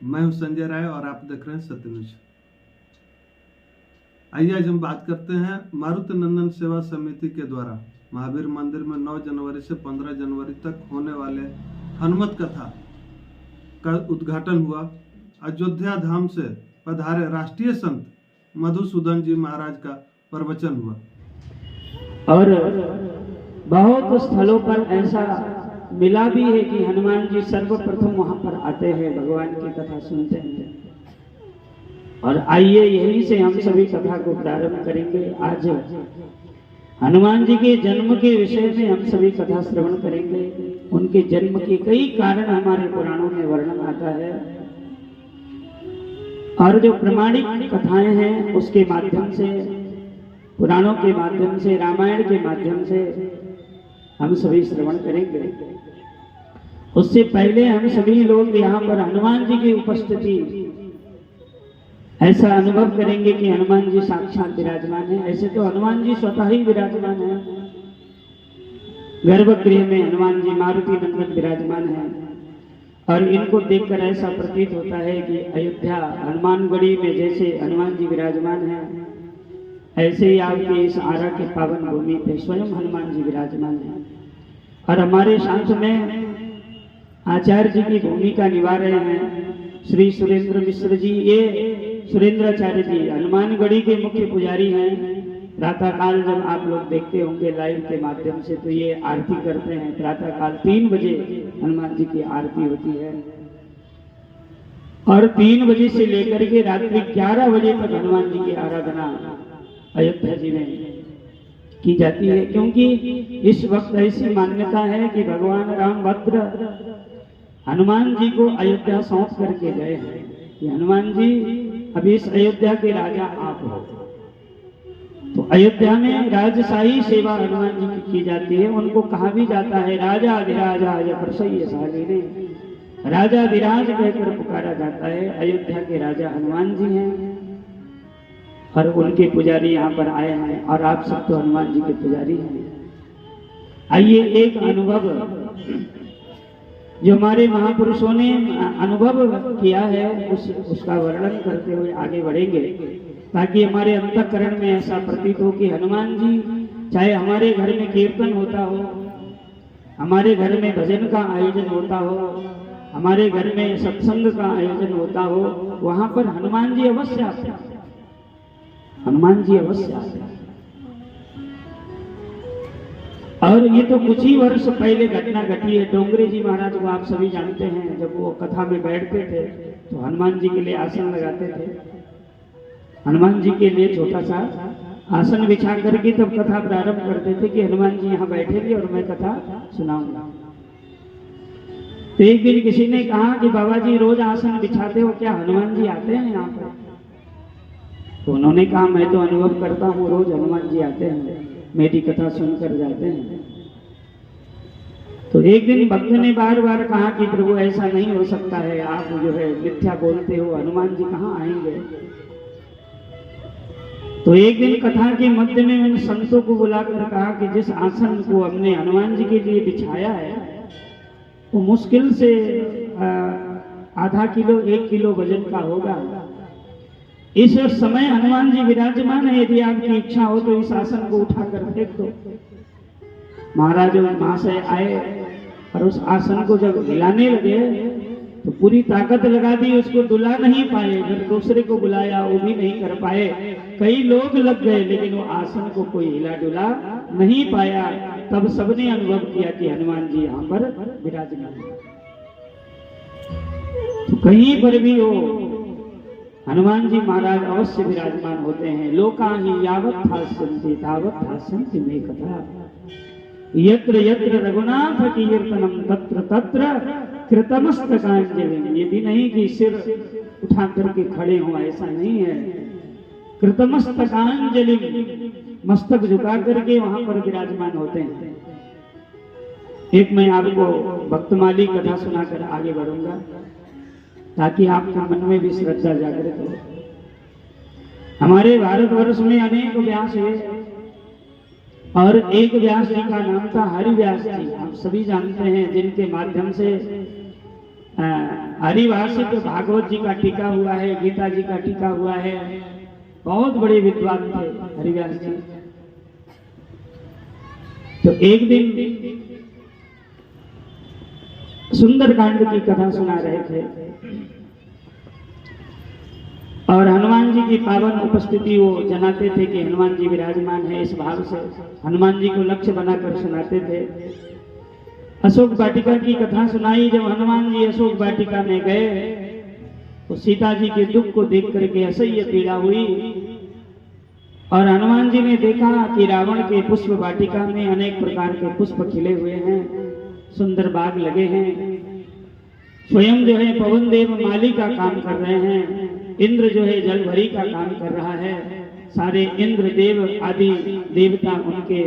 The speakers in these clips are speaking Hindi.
मैं हूं संजय राय और आप देख रहे हैं सत्य न्यूज। आइए आज हम बात करते हैं मारुति नंदन सेवा समिति के द्वारा महावीर मंदिर में 9 जनवरी से 15 जनवरी तक होने वाले हनुमत कथा का उद्घाटन हुआ। अयोध्या धाम से पधारे राष्ट्रीय संत मधुसूदन जी महाराज का प्रवचन हुआ और बहुत स्थलों पर ऐसा मिला भी है कि हनुमान जी सर्वप्रथम वहां पर आते हैं, भगवान की कथा सुनते हैं। और आइए यहीं से हम सभी कथा को प्रारंभ करेंगे। आज हनुमान जी के जन्म के विषय में हम सभी कथा श्रवण करेंगे। उनके जन्म के कई कारण हमारे पुराणों में वर्णन आता है और जो प्रमाणिक कथाएं हैं उसके माध्यम से, पुराणों के माध्यम से, रामायण के माध्यम से हम सभी श्रवण करेंगे। उससे पहले हम सभी लोग यहाँ पर हनुमान जी की उपस्थिति ऐसा अनुभव करेंगे कि हनुमान जी साक्षात विराजमान है। ऐसे तो हनुमान जी स्वतः ही विराजमान है, गर्भगृह में हनुमान जी मारुति नंदन विराजमान है और इनको देखकर ऐसा प्रतीत होता है कि अयोध्या हनुमानगढ़ी में जैसे हनुमान जी विराजमान है, ऐसे ही आपके इस आरा के पावन भूमि पे स्वयं हनुमान जी विराजमान है। और हमारे साथ में आचार्य जी की भूमिका निभा रहे हैं श्री सुरेंद्र मिश्र जी। ये सुरेंद्राचार्य जी हनुमानगढ़ी के मुख्य पुजारी हैं। प्रातः काल जब आप लोग देखते होंगे लाइव के माध्यम से तो ये आरती करते हैं। प्रातः काल 3 बजे हनुमान जी की आरती होती है और 3 बजे से लेकर के रात्रि 11 बजे तक हनुमान जी की आराधना अयोध्या जी में की जाती है, क्योंकि इस वक्त ऐसी मान्यता है कि भगवान राम भद्र हनुमान जी को अयोध्या सौंप करके गए हैं कि हनुमान जी अभी इस अयोध्या के राजा आप हो। तो अयोध्या में राजशाही सेवा हनुमान जी की जाती है। उनको कहा भी जाता है राजा विराजा ने, राजा विराज कहकर पुकारा जाता है। अयोध्या के राजा हनुमान जी हैं और उनके पुजारी यहाँ पर आए हैं और आप सब तो हनुमान जी के पुजारी हैं। आइए एक अनुभव जो हमारे महापुरुषों ने अनुभव किया है उसका वर्णन करते हुए आगे बढ़ेंगे, ताकि हमारे अंतःकरण में ऐसा प्रतीत हो कि हनुमान जी, चाहे हमारे घर में कीर्तन होता हो, हमारे घर में भजन का आयोजन होता हो, हमारे घर में सत्संग का आयोजन होता हो, वहां पर हनुमान जी अवश्य आते हैं। हनुमान जी अवश्य आते हैं। और ये तो कुछ ही वर्ष पहले घटना घटी है। डोंगरे जी महाराज को आप सभी जानते हैं, जब वो कथा में बैठते थे तो हनुमान जी के लिए आसन लगाते थे। हनुमान जी के लिए छोटा सा आसन बिछा करके तब कथा प्रारंभ करते थे कि हनुमान जी यहाँ बैठेंगे और मैं कथा सुनाऊंगा। तो एक दिन किसी ने कहा कि बाबा जी रोज आसन बिछाते हो, क्या हनुमान जी आते हैं यहाँ पर? तो उन्होंने कहा मैं तो अनुभव करता हूँ, रोज हनुमान जी आते हैं, मेरी कथा सुनकर जाते हैं। तो एक दिन भक्त ने बार बार कहा कि प्रभु ऐसा नहीं हो सकता है, आप जो है मिथ्या बोलते हो, हनुमान जी कहाँ आएंगे? तो एक दिन कथा के मध्य में उन संतों को बुलाकर कहा कि जिस आसन को हमने हनुमान जी के लिए बिछाया है वो मुश्किल से आधा किलो 1 किलो वजन का होगा। इस समय हनुमान जी विराजमान है, यदि आपकी इच्छा हो तो इस आसन को उठाकर फेंक दो। महाराज महाशय आए और उस आसन को जब हिलाने लगे तो पूरी ताकत लगा दी, उसको डुला नहीं पाए। फिर दूसरे को बुलाया, वो भी नहीं कर पाए। कई लोग लग गए लेकिन वो आसन को कोई हिला डुला नहीं पाया। तब सबने अनुभव किया कि हनुमान जी यहाँ पर विराजमान है। तो कहीं पर भी हो हनुमान जी महाराज अवश्य विराजमान होते हैं। लोका ही यावत हास्यन्ति तावत हास्यन्ति मे कथा, यत्र यत्र रघुनाथ कीर्तनम तत्र तत्र कृतमस्तकांजलि। ये भी नहीं कि सिर उठा करके खड़े हो, ऐसा नहीं है। कृतमस्तकांजलि, मस्तक झुका करके वहां पर विराजमान होते हैं। एक मैं आपको भक्तमाली कथा सुनाकर आगे बढ़ूंगा ताकि आपके मन में भी श्रद्धा जागृत हो। हमारे भारतवर्ष में अनेक व्यास हुए और एक व्यास जी का नाम था हरि व्यास जी। आप सभी जानते हैं, जिनके माध्यम से हरिभाषित भागवत जी का टीका हुआ है, गीता जी का टीका हुआ है। बहुत बड़े विद्वान थे हरिव्यास जी। तो एक दिन सुंदरकांड की कथा सुना रहे थे और हनुमान जी की पावन उपस्थिति वो जनाते थे कि हनुमान जी विराजमान है। इस भाव से हनुमान जी को लक्ष्य बनाकर सुनाते थे। अशोक वाटिका की कथा सुनाई। जब हनुमान जी अशोक वाटिका में गए तो सीता जी के दुख को देख करके असह्य पीड़ा हुई और हनुमान जी ने देखा कि रावण के पुष्प वाटिका में अनेक प्रकार के पुष्प खिले हुए हैं, सुंदर बाग लगे हैं। स्वयं जो है पवन देव माली का काम कर रहे हैं, इंद्र जो है जल भरी का काम कर रहा है। सारे इंद्र देव आदि देवता उनके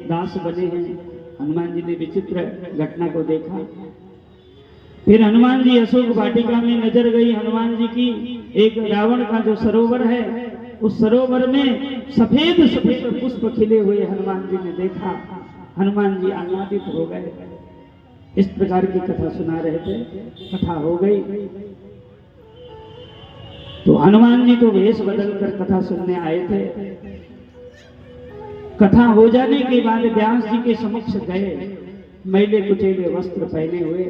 दास बने हैं। हनुमान जी ने विचित्र घटना को देखा। फिर हनुमान जी अशोक वाटिका में नजर गई हनुमान जी की। एक रावण का जो सरोवर है, उस सरोवर में सफेद सफेद पुष्प खिले हुए हनुमान जी ने देखा। हनुमान जी आह्लादित हो गए। इस प्रकार की कथा सुना रहे थे। कथा हो गई तो हनुमान जी तो वेश बदलकर कथा सुनने आए थे। कथा हो जाने के बाद व्यास जी के समक्ष गए, मैले कुचेले वस्त्र पहने हुए।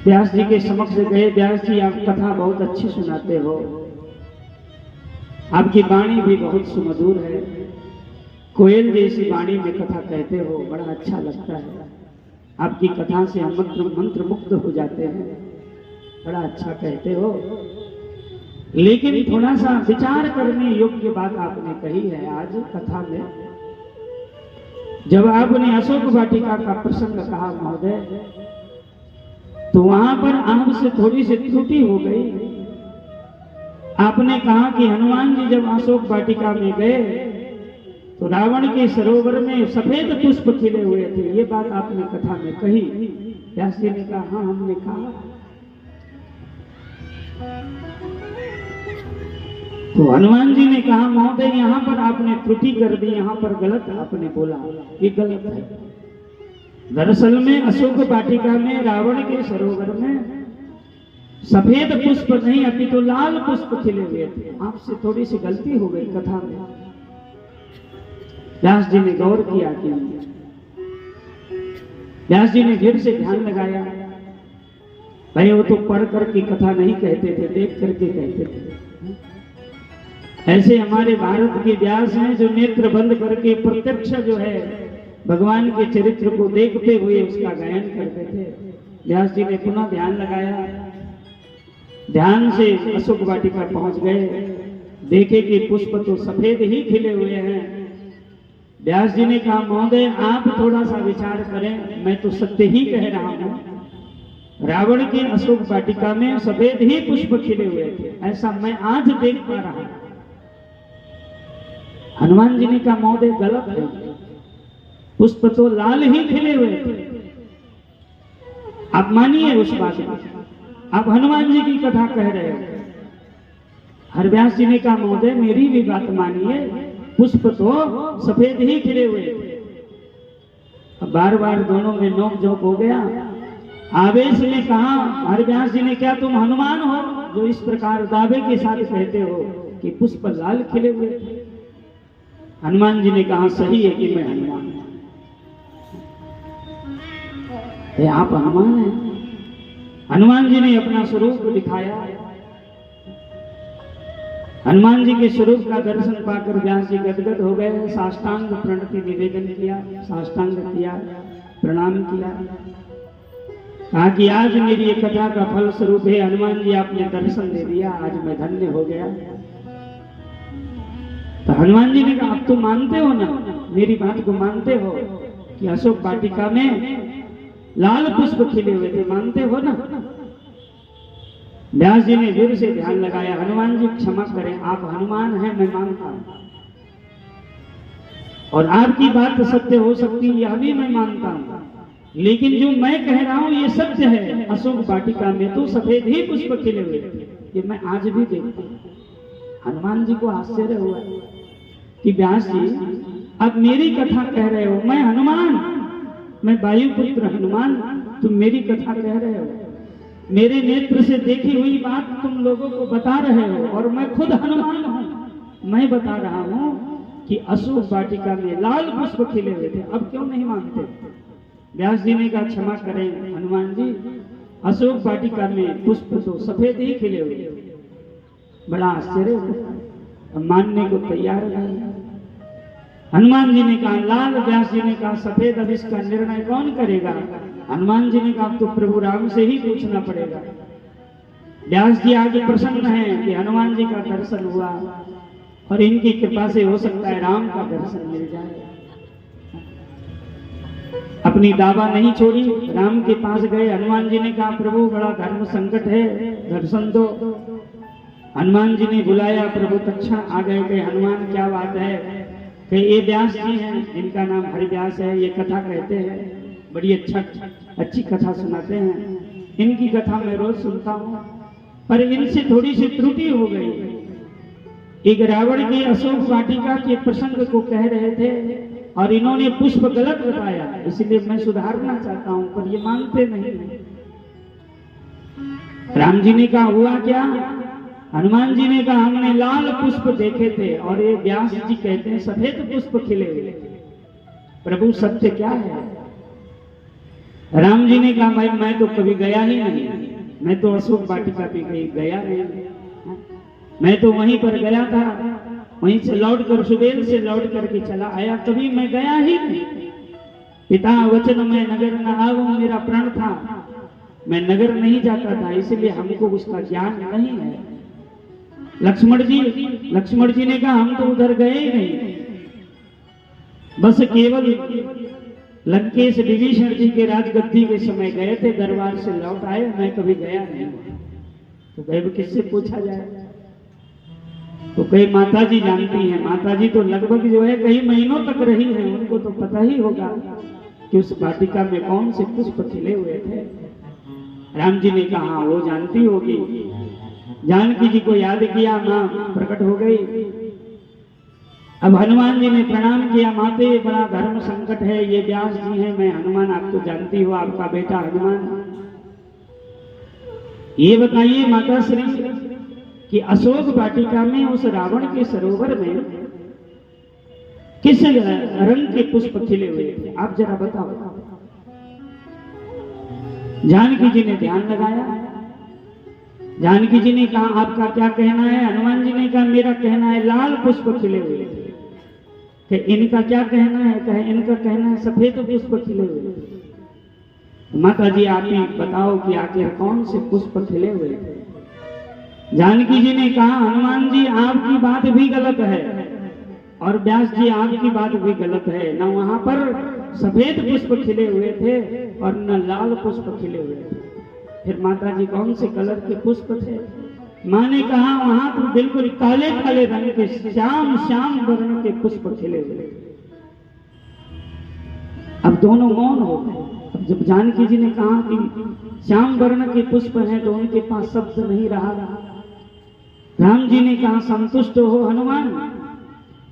व्यास जी के समक्ष गए। व्यास जी, आप कथा बहुत अच्छी सुनाते हो, आपकी वाणी भी बहुत सुमधुर है, कोयल जैसी वाणी में कथा कहते हो, बड़ा अच्छा लगता है। आपकी कथा से हम मंत्र मुग्ध हो जाते हैं, बड़ा अच्छा कहते हो। लेकिन थोड़ा सा विचार करने योग्य बात आपने कही है आज कथा में। जब आपने अशोक वाटिका का प्रसंग कहा महोदय, तो वहां पर आपसे थोड़ी सी त्रुटि हो गई। आपने कहा कि हनुमान जी जब अशोक वाटिका में गए तो रावण के सरोवर में सफेद पुष्प खिले हुए थे। ये बात आपने कथा में कही। व्यास जी ने कहा हाँ, हमने कहा। तो हनुमान जी ने कहा महोदय, यहाँ पर आपने त्रुटि कर दी, यहाँ पर गलत आपने बोला, ये गलत है। दरअसल में अशोक वाटिका में रावण के सरोवर में सफेद पुष्प नहीं अपितु लाल पुष्प खिले हुए थे। आपसे थोड़ी सी गलती हो गई कथा में। व्यास जी ने गौर किया कि व्यास जी ने फिर से ध्यान लगाया। भाई वो तो पढ़ करके कथा नहीं कहते थे, देख करके कहते थे। ऐसे हमारे भारत के व्यास हैं जो नेत्र बंद करके प्रत्यक्ष जो है भगवान के चरित्र को देखते हुए उसका गायन करते थे। व्यास जी ने पुनः ध्यान लगाया, ध्यान से अशोक वाटिका पहुंच गए। देखे कि पुष्प तो सफेद ही खिले हुए हैं। व्यास जी ने कहा महोदय, आप थोड़ा सा विचार करें, मैं तो सत्य ही कह रहा हूं। रावण के अशोक वाटिका में सफेद ही पुष्प खिले हुए थे, ऐसा मैं आज देख पा रहा हूं। हनुमान जी ने कहा महोदय गलत है, पुष्प तो लाल ही खिले हुए थे। आप मानिए उस बात को, आप हनुमान जी की कथा कह रहे हो। हरव्यास जी ने कहा महोदय मेरी भी बात मानिए, पुष्प तो सफेद ही खिले हुए थे। अब बार बार दोनों में नोक झोंक हो गया। आवेश में कहा हरव्यास जी ने, क्या तुम हनुमान हो जो इस प्रकार दावे के साथ कहते हो कि पुष्प लाल खिले हुए थे? हनुमान जी ने कहा सही है कि मैं हनुमान हूं। आप हनुमान हैं? हनुमान जी ने अपना स्वरूप दिखाया। हनुमान जी के स्वरूप का दर्शन पाकर व्यास जी गदगद हो गए। साष्टांग प्रणति निवेदन किया, साष्टांग किया, प्रणाम किया। कहा कि आज मेरी ये कथा का फल स्वरूप है हनुमान जी, आपने दर्शन दे दिया, आज मैं धन्य हो गया। तो हनुमान जी ने कहा आप तो मानते हो ना, मेरी बात को मानते हो कि अशोक वाटिका में लाल पुष्प खिले हुए थे, मानते हो ना? व्यास जी ने फिर से ध्यान लगाया। हनुमान जी क्षमा करें, आप हनुमान हैं, मैं मानता हूं, और आपकी बात सत्य हो सकती है, यह भी मैं मानता हूं, लेकिन जो मैं कह रहा हूं ये सत्य है। अशोक वाटिका में तो सफेद ही पुष्प खिले हुए थे, ये मैं आज भी देखता हूं। हनुमान जी को आश्चर्य हुआ कि व्यास जी आप मेरी कथा कह रहे हो, मैं हनुमान, मैं वायुपुत्र हनुमान तुम मेरी कथा कह रहे हो, मेरे नेत्र से देखी हुई बात तुम लोगों को बता रहे हो, और मैं खुद हनुमान हूं। मैं बता रहा हूं कि अशोक वाटिका में लाल पुष्प खिले हुए थे, अब क्यों नहीं मानते? व्यास जी ने कहा क्षमा करें हनुमान जी, अशोक वाटिका में पुष्प तो सफेद ही खिले हुए। बड़ा आश्चर्य हुआ, मानने को तैयार नहीं। हनुमान जी ने कहा लाल, व्यास जी ने कहा सफेद, अब इसका निर्णय कौन करेगा? हनुमान जी ने कहा तो प्रभु राम से ही पूछना पड़ेगा। व्यास जी आगे प्रसन्न हैं कि हनुमान जी का दर्शन हुआ और इनकी कृपा से हो सकता है राम का दर्शन मिल जाए। अपनी दावा नहीं छोड़ी, राम के पास गए। हनुमान जी ने कहा प्रभु बड़ा धर्म संकट है, दर्शन दो। हनुमान जी ने बुलाया, प्रभु तत्क्षण आ गए कि हनुमान क्या बात है? कि ये व्यास जी हैं, इनका नाम हरिव्यास है, ये कथा कहते हैं, बड़ी अच्छी कथा सुनाते हैं। इनकी कथा मैं रोज सुनता हूँ, पर इनसे थोड़ी सी त्रुटि हो गई। एक रावण के अशोक वाटिका के प्रसंग को कह रहे थे और इन्होंने पुष्प गलत बताया, इसलिए मैं सुधारना चाहता हूं, पर ये मानते नहीं। राम जी ने कहा हुआ क्या? हनुमान जी ने कहा हमने लाल पुष्प देखे थे और ये व्यास जी कहते हैं सफेद पुष्प खिले हुए। प्रभु सत्य क्या है? राम जी ने कहा भाई मैं तो कभी गया ही नहीं, मैं तो अशोक वाटिका पे गया नहीं, मैं तो वहीं पर गया था, वहीं से लौट कर सुबेल से लौट करके चला आया, कभी मैं गया ही नहीं। पिता वचन में नगर न आऊं मेरा प्रण था, मैं नगर नहीं जाता था, इसलिए हमको उसका ज्ञान नहीं है। लक्ष्मण जी ने कहा हम तो उधर गए ही नहीं, बस केवल लंकेश विभीषण जी के राजगद्दी के समय गए थे, दरबार से लौट आए, मैं कभी गया नहीं। तो दैव किससे पूछा जाए? तो कई माता जी जानती हैं, माता जी तो लगभग जो है कई महीनों तक रही हैं, उनको तो पता ही होगा कि उस वाटिका में कौन से पुष्प खिले हुए थे। राम जी ने कहा वो जानती होगी। जानकी जी को याद किया, मां प्रकट हो गई। अब हनुमान जी ने प्रणाम किया, माते बड़ा धर्म संकट है, ये व्यास जी हैं, मैं हनुमान आपको जानती हूँ, आपका बेटा हनुमान। ये बताइए माता श्री कि अशोक वाटिका में उस रावण के सरोवर में किस रंग के पुष्प खिले हुए थे, आप जरा बताओ। जानकी जी ने ध्यान लगाया, जानकी जी ने कहा आपका क्या कहना है? हनुमान जी ने कहा मेरा कहना है लाल पुष्प खिले हुए थे। कि इनका क्या कहना है? कहे इनका कहना है सफेद पुष्प खिले हुए थे। माता जी आप ही बताओ कि आखिर कौन से पुष्प खिले हुए थे? जानकी जी ने कहा हनुमान जी आपकी बात भी गलत है और व्यास जी आपकी बात भी गलत है, न वहां पर सफेद पुष्प खिले हुए थे और न लाल पुष्प खिले हुए थे। फिर माता जी कौन से कलर के पुष्प थे? मां ने कहा वहां तो बिल्कुल काले काले रंग के श्याम वर्ण के पुष्प खिले हुए थे। अब दोनों मौन हो गए। अब जब जानकी जी ने कहा कि श्याम वर्ण के पुष्प हैं तो उनके पास शब्द नहीं रहा। राम जी ने कहा संतुष्ट हो हनुमान।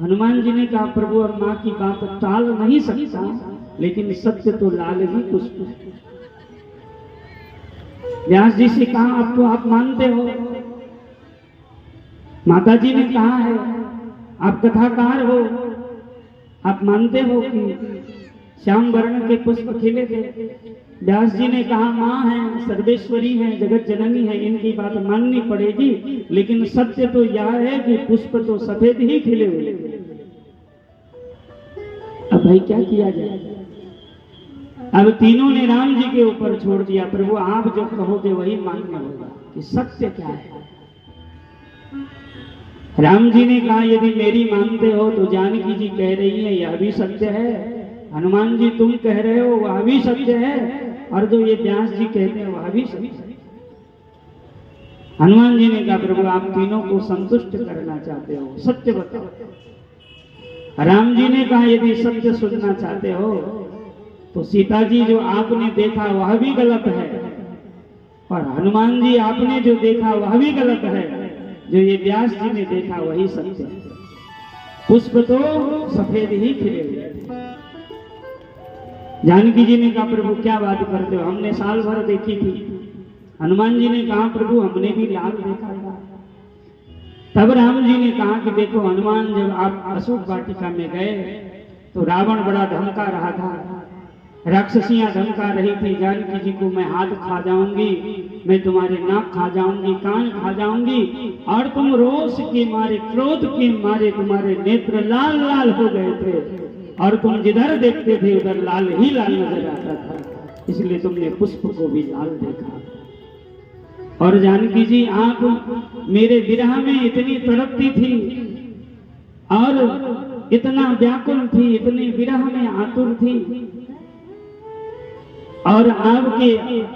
हनुमान जी ने कहा प्रभु और मां की बात टाल नहीं सकता, लेकिन सत्य तो लाल ही पुष्प। व्यास जी से कहा अब तो आप मानते हो। माता जी ने कहा है आप कथाकार हो, आप मानते हो कि श्याम वर्ण के पुष्प खिले थे। व्यास जी ने कहा मां है, सर्वेश्वरी है, जगत जननी है, इनकी बात माननी पड़ेगी, लेकिन सत्य तो यह है कि पुष्प तो सफेद ही खिले हुए। अब भाई क्या किया जाए? अब तीनों ने राम जी के ऊपर छोड़ दिया, प्रभु आप जो कहोगे वही मानना होगा कि सत्य क्या है। राम जी ने कहा यदि मेरी मानते हो तो जानकी जी कह रही है यह भी सत्य है, हनुमान जी तुम कह रहे हो वह भी सत्य है, और जो ये व्यास जी कहते हैं वह भी सत्य है। हनुमान जी ने कहा प्रभु आप तीनों को संतुष्ट करना चाहते हो, सत्य बताओ। राम जी ने कहा यदि सत्य सुनना चाहते हो तो सीता जी जो आपने देखा वह भी गलत है, और हनुमान जी आपने जो देखा वह भी गलत है, जो ये व्यास जी ने देखा वही सत्य है। पुष्प तो सफेद ही खिले हुए। जानकी जी ने कहा प्रभु क्या बात करते हो, हमने साल भर देखी थी। हनुमान जी ने कहा प्रभु हमने भी लाल देखा था। तब राम जी ने कहा कि देखो हनुमान, जब आप अशोक वाटिका में गए तो रावण बड़ा धमका रहा था, राक्षसियां धमका रही थी, जानकी जी को मैं हाथ खा जाऊंगी, मैं तुम्हारे नाक खा जाऊंगी, कान खा जाऊंगी, और तुम रोष के मारे, क्रोध के मारे तुम्हारे नेत्र लाल लाल हो गए थे, और तुम जिधर देखते थे उधर लाल ही लाल नजर आता था, इसलिए तुमने पुष्प को भी लाल देखा। और जानकी जी आंख मेरे विरह में इतनी तड़पती थी और इतना व्याकुल थी, इतने विरह में आतुर थी, और आपके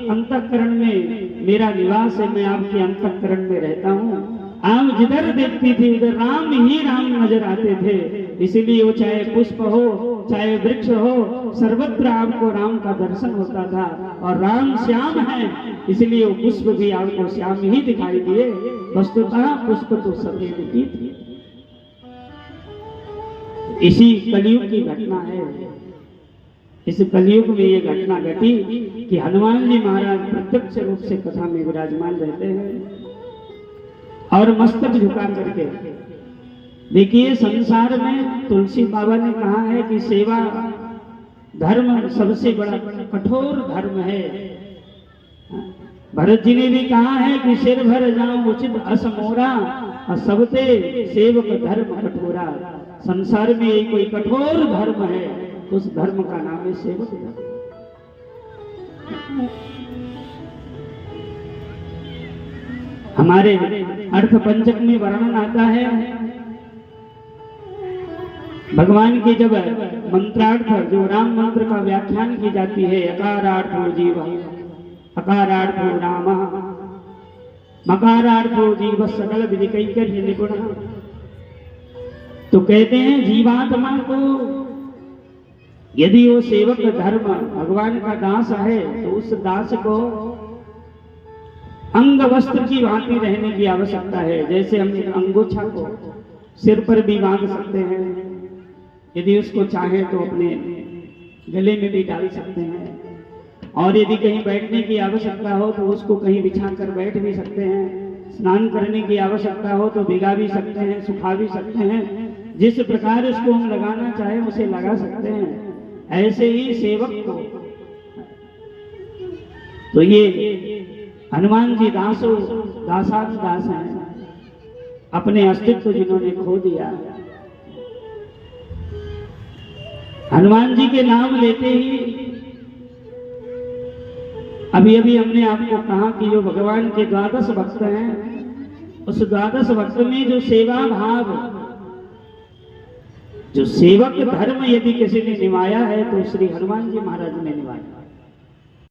अंतःकरण में मेरा निवास है, मैं आपके अंतःकरण में रहता हूँ। आप जिधर देखती थी उधर राम ही राम नजर आते थे, इसलिए वो चाहे पुष्प हो चाहे वृक्ष हो, सर्वत्र आपको राम का दर्शन होता था। और राम श्याम है, इसलिए वो पुष्प भी आपको श्याम ही दिखाई दिए। वस्तुतः पुष्प तो सफेद ही थी। इसी कलयुग की घटना है। इस कलयुग में ये घटना घटी कि हनुमान जी महाराज प्रत्यक्ष रूप से कथा में विराजमान रहते हैं और मस्तक झुका करके। देखिए संसार में तुलसी बाबा ने कहा है कि सेवा धर्म सबसे बड़ा कठोर धर्म है। भरत जी ने भी कहा है कि सिर भर जाऊं उचित असमोरा, और सबते सेवक धर्म कठोरा। संसार में ये कोई कठोर धर्म है, उस धर्म का नाम है सेवक धर्म। हमारे अर्थ पंचक में वर्णन आता है, भगवान की जब मंत्रार्थ जो राम मंत्र का व्याख्यान की जाती है, अकारार्थो जीव अकारार्थो राम मकारार्थो जीव सकल विधि कैंकर्य निपुण, तो कहते हैं जीवात्मा को यदि वो सेवक धर्म भगवान का दास है तो उस दास को अंग वस्त्र की भांति रहने की आवश्यकता है। जैसे हम अंगोछा को सिर पर भी बांध सकते हैं, यदि उसको चाहे तो अपने गले में भी डाल सकते हैं, और यदि कहीं बैठने की आवश्यकता हो तो उसको कहीं बिछा कर बैठ भी सकते हैं, स्नान करने की आवश्यकता हो तो भिगा भी सकते हैं, सुखा भी सकते हैं, जिस प्रकार उसको हम लगाना चाहे उसे लगा सकते हैं। ऐसे ही सेवक को, तो ये हनुमान जी दासो दासात दास हैं, अपने अस्तित्व जिन्होंने खो दिया। हनुमान जी के नाम लेते ही अभी अभी हमने आपको कहा कि जो भगवान के 12 भक्त हैं, उस 12 भक्त में जो सेवा भाव, जो सेवक धर्म यदि किसी ने निभाया है तो श्री हनुमान जी महाराज ने निभाया।